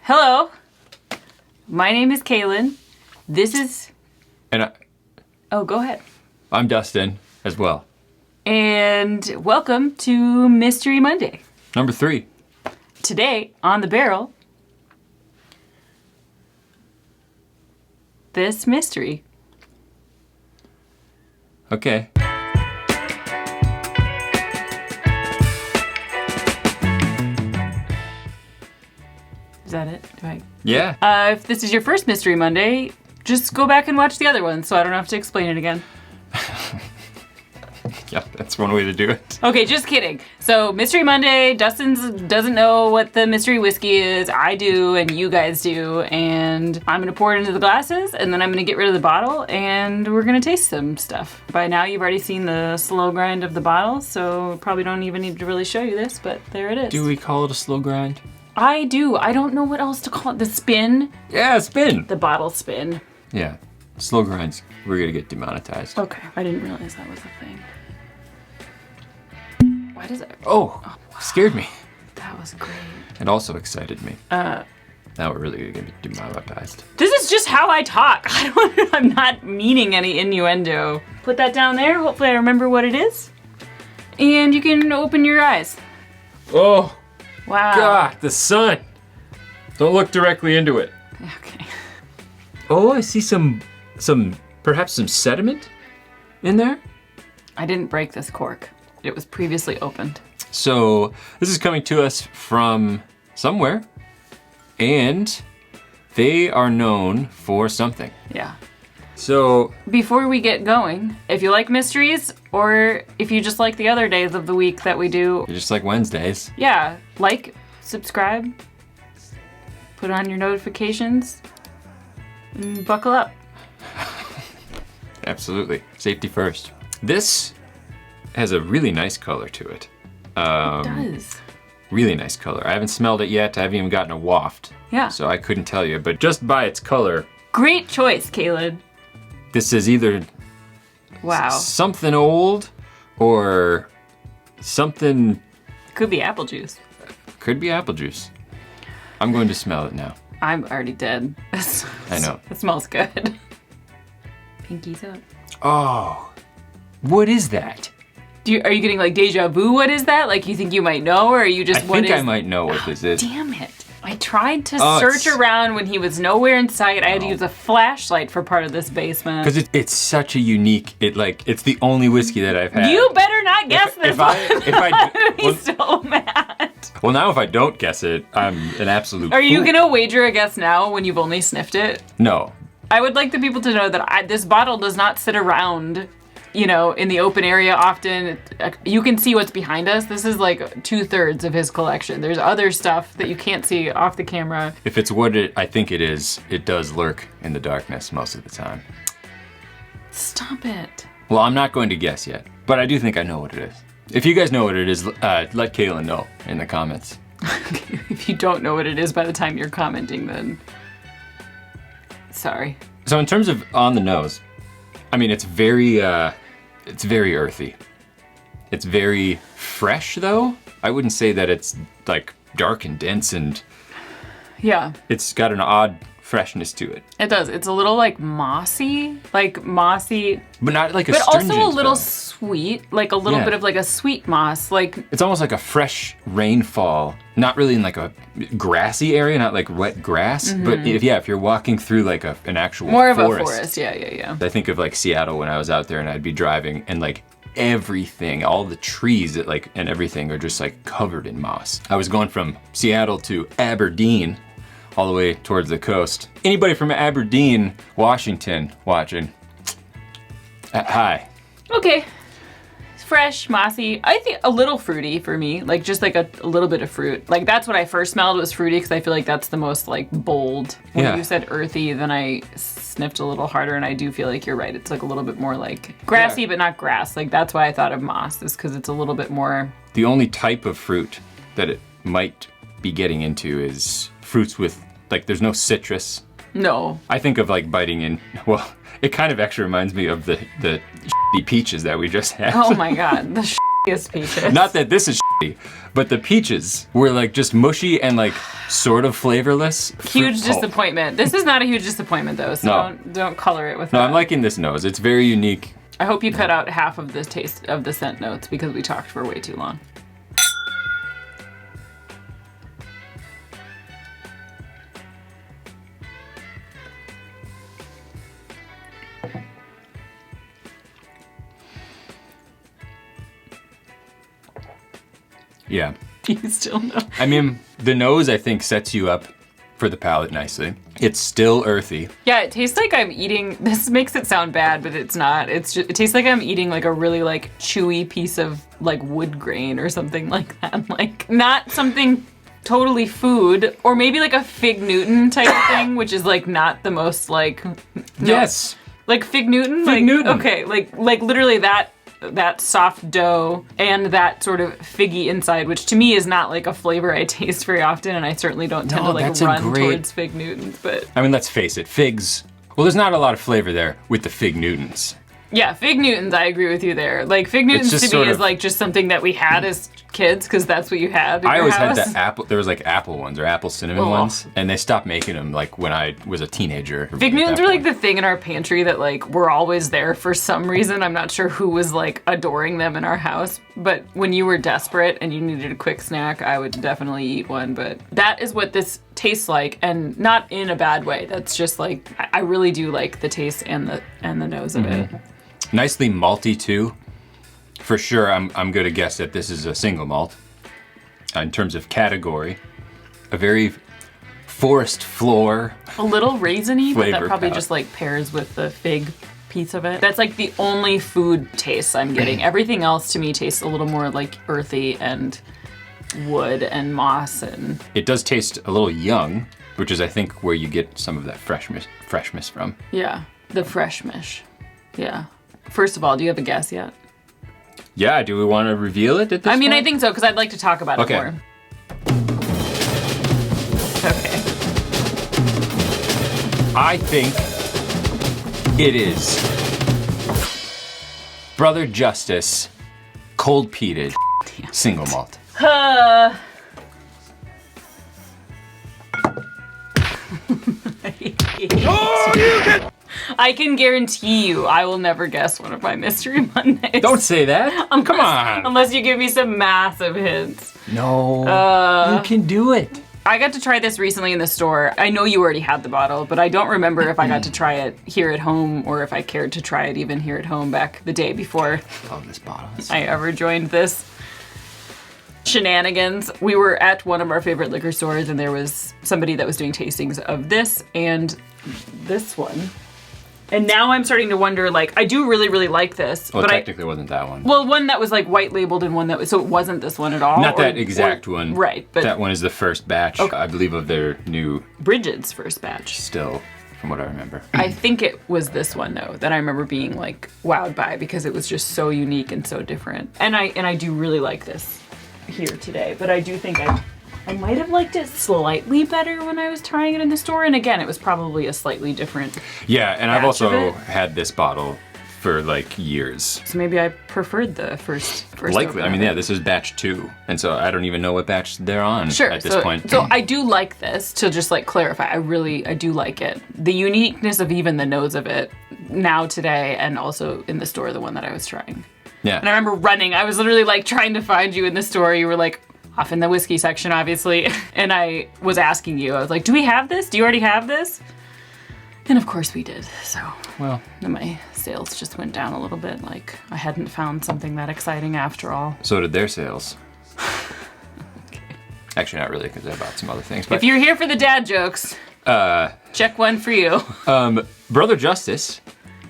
Hello, my name is Kaylin. This is... Oh, go ahead. I'm Dustin as well. And welcome to Mystery Monday. Number 3. Today, on the barrel, this mystery. Okay. Is that it? Yeah. If this is your first Mystery Monday, just go back and watch the other one so I don't have to explain it again. Yeah, that's one way to do it. Okay, just kidding. So, Mystery Monday, Dustin doesn't know what the mystery whiskey is. I do, and you guys do. And I'm gonna pour it into the glasses, and then I'm gonna get rid of the bottle, and we're gonna taste some stuff. By now, you've already seen the slow grind of the bottle, so probably don't even need to really show you this, but there it is. Do we call it a slow grind? I do. I don't know what else to call it. The spin? Yeah, spin. The bottle spin. Yeah, slow grinds. We're gonna get demonetized. Okay, I didn't realize that was a thing. Why does it? Oh, scared me. That was great. It also excited me. Now we're really gonna be demonetized. This is just how I talk. I'm not meaning any innuendo. Put that down there. Hopefully I remember what it is. And you can open your eyes. Oh, Wow. God, the sun. Don't look directly into it. Okay. Oh, I see perhaps some sediment in there. I didn't break this cork. It was previously opened. So this is coming to us from somewhere, and they are known for something. Yeah. So Before we get going, if you like mysteries, or if you just like the other days of the week that we do, just like Wednesdays. yeah, like, subscribe, put on your notifications, and buckle up. Absolutely. Safety first. This has a really nice color to it. It does. Really nice color. I haven't smelled it yet. I haven't even gotten a waft. Yeah. So I couldn't tell you, but just by its color, Great choice, Caleb. this is either Wow. something old or something, Could be apple juice. could be apple juice. I'm going to smell it now. I'm already dead. I know. It smells good. Pinkies up. Oh, what is that? Are you getting like deja vu? What is that? Like you think you might know, or are you just I what think is? I might know what this is. Damn it! I tried to Oh, search it's- around when he was nowhere in sight. I had to use a flashlight for part of this basement. Because it's such a unique, it's the only whiskey that I've had. You better not guess this if one. I I'm so mad. well, now if I don't guess it, I'm an absolute Are you fool. gonna wager a guess now when you've only sniffed it? No. I would like the people to know that this bottle does not sit around, you know, in the open area often. You can see what's behind us. This is like 2/3 of his collection. There's other stuff that you can't see off the camera. If it's what I think it is, it does lurk in the darkness most of the time. Stop it. Well, I'm not going to guess yet, but I do think I know what it is. If you guys know what it is, let Kaylin know in the comments. If you don't know what it is by the time you're commenting, then sorry. So in terms of on the nose, I mean, it's very earthy. It's very fresh though. I wouldn't say that it's like dark and dense, and Yeah, it's got an odd freshness to it. it does. It's a little like mossy, But not like a but stringent, also a little though. sweet, like a little Yeah. bit of like a sweet moss. Like It's almost like a fresh rainfall, not really in like a grassy area, not like wet grass, but if you're walking through like an actual more forest. of a forest. Yeah. I think of like Seattle when I was out there and I'd be driving and like everything, all the trees that and everything are just like covered in moss. I was going from Seattle to Aberdeen, all the way towards the coast. Anybody from Aberdeen, Washington watching? Hi. Okay. It's fresh, mossy. I think a little fruity for me. Like just like a little bit of fruit. Like that's what I first smelled was fruity because I feel like that's the most like bold. When Yeah. you said earthy, then I sniffed a little harder and I do feel like you're right. It's like a little bit more like grassy, but not grass. Like that's why I thought of moss is because it's a little bit more. The only type of fruit that it might be getting into is fruits with, like, there's no citrus. No. I think of like biting in, well, it kind of actually reminds me of the shitty peaches that we just had. Oh my God. The shittiest peaches. Not that this is but the peaches were like just mushy and like sort of flavorless. Huge disappointment. This is not a huge disappointment though, so No. don't color it with No, that. I'm liking this nose. It's very unique. I hope you cut out half of the taste of the scent notes because we talked for way too long. Yeah. You still know. I mean, the nose, I think, sets you up for the palate nicely. It's still earthy. Yeah, it tastes like I'm eating, this makes it sound bad, but it's not. It's just, it tastes like I'm eating like a really like chewy piece of like wood grain or something like that. Like not something totally food, or maybe like a Fig Newton type of thing, which is like not the most like, no, Yes. like Fig Newton? Fig Newton. Okay, like literally that soft dough and that sort of figgy inside, which to me is not like a flavor I taste very often, and I certainly don't tend No, to like that's a run great- towards Fig Newtons, but I mean, let's face it, figs. Well, there's not a lot of flavor there with the Fig Newtons. yeah, Fig Newtons, I agree with you there. Like Fig Newtons just to me sort is of- like just something that we had as kids because that's what you had in I your always house. had the apple. There was like apple ones or apple cinnamon Oh. ones, and they stopped making them like when I was a teenager. Fig Newtons were like the thing in our pantry that like were always there for some reason. I'm not sure who was like adoring them in our house, but when you were desperate and you needed a quick snack, I would definitely eat one. But that is what this tastes like, and not in a bad way. That's just like I really do like the taste and the nose of it. Nicely malty too. For sure, I'm gonna guess that this is a single malt. In terms of category, a very forest floor. A little raisiny, but that Flavor probably palette. just like pairs with the fig piece of it. That's like the only food taste I'm getting. Everything else to me tastes a little more like earthy and wood and moss and It does taste a little young, which is I think where you get some of that freshness from. yeah, the fresh mish. Yeah. First of all, do you have a guess yet? Yeah, do we want to reveal it at this I mean, I point? think so because I'd like to talk about Okay. it more. Okay. I think it is Brother Justice Cold-Peated single malt. I can guarantee you I will never guess one of my Mystery Mondays. Don't say that. Come on. Unless you give me some massive hints. No. You can do it. I got to try this recently in the store. I know you already had the bottle, but I don't remember if I got to try it here at home or if I cared to try it even here at home back the day before Love this bottle. I ever joined this shenanigans. We were at one of our favorite liquor stores and there was somebody that was doing tastings of this and this one. And now I'm starting to wonder, like, I do really, really like this. Well, but technically it wasn't that one. well, one that was like white labeled and one that was, so it wasn't this one at all. Not that exact one. Right, but that one is the first batch, I believe, of their new Bridget's first batch. still, from what I remember. I think it was this one though that I remember being like wowed by because it was just so unique and so different. And I do really like this here today, but I do think I might have liked it slightly better when I was trying it in the store. And again, it was probably a slightly different. Yeah, and I've Batch of also it? had this bottle for like years. So maybe I preferred the first Likely. I open mean, of yeah, it. this is batch 2. And so I don't even know what batch they're on Sure. at this so, point. So I do like this, to just like clarify. I do like it. The uniqueness of even the nose of it now today and also in the store, the one that I was trying. Yeah. And I remember running. I was literally like trying to find you in the store. You were like off in the whiskey section, obviously. And I was asking you, I was like, do we have this? Do you already have this? And of course we did. So Well, my sales just went down a little bit. Like I hadn't found something that exciting after all. so did their sales. Actually, not really, because I bought some other things. But If you're here for the dad jokes, check one for you. Brother Justice,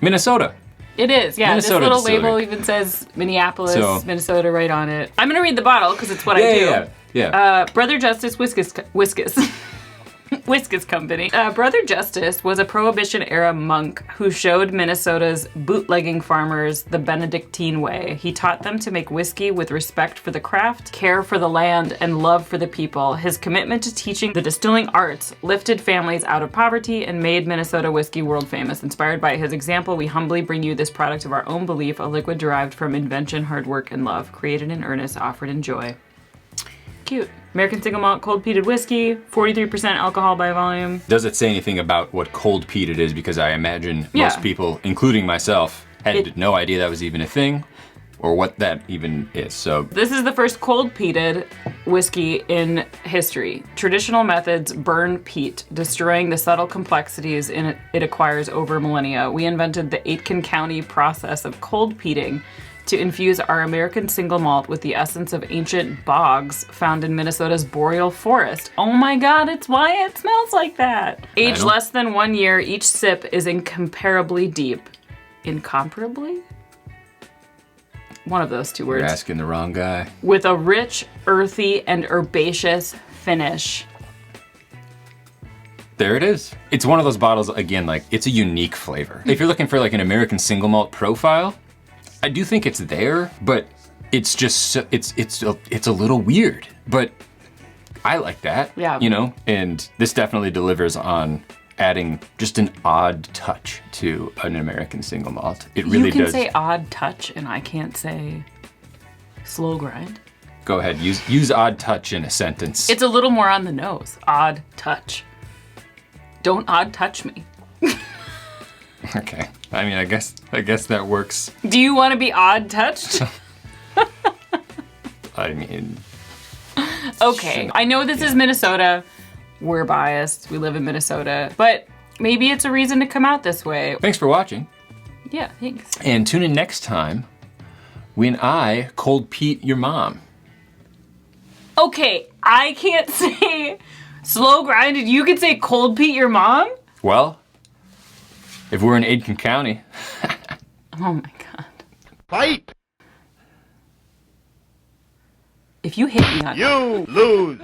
Minnesota. It is, yeah. Minnesota this little distillery. label even says Minneapolis, So- Minnesota right on it. I'm gonna read the bottle because it's what I do. Yeah. Brother Justice Whiskas Company. Brother Justice was a Prohibition-era monk who showed Minnesota's bootlegging farmers the Benedictine way. He taught them to make whiskey with respect for the craft, care for the land, and love for the people. His commitment to teaching the distilling arts lifted families out of poverty and made Minnesota whiskey world famous. Inspired by his example, we humbly bring you this product of our own belief, a liquid derived from invention, hard work, and love, created in earnest, offered in joy. Cute. American single malt cold peated whiskey, 43% alcohol by volume. Does it say anything about what cold peated is? Because I imagine Yeah. most people, including myself, had no idea that was even a thing or what that even is. So This is the first cold peated whiskey in history. Traditional methods burn peat, destroying the subtle complexities it acquires over millennia. We invented the Aitkin County process of cold peating to infuse our American single malt with the essence of ancient bogs found in Minnesota's boreal forest. Oh my God, it's why it smells like that. Aged less than 1 year, each sip is incomparably deep. Incomparably? One of those two words. you're asking the wrong guy. With a rich, earthy, and herbaceous finish. There it is. It's one of those bottles, again, like it's a unique flavor. If you're looking for like an American single malt profile, I do think it's there, but it's just, it's a little weird, but I like that, Yeah. you know? And this definitely delivers on adding just an odd touch to an American single malt. It really You can does. say odd touch, and I can't say slow grind. Go ahead, use odd touch in a sentence. It's a little more on the nose. Odd touch. Don't odd touch me. Okay. I mean, I guess that works. Do you want to be odd touched? I mean, Okay. I know this is Minnesota. We're biased. We live in Minnesota. But maybe it's a reason to come out this way. thanks for watching. Yeah, thanks. And tune in next time when I cold peat your mom. Okay, I can't say slow grinded. You can say cold peat your mom? Well, if we're in Aitkin County. Oh my God. Fight! If you hit me on You lose!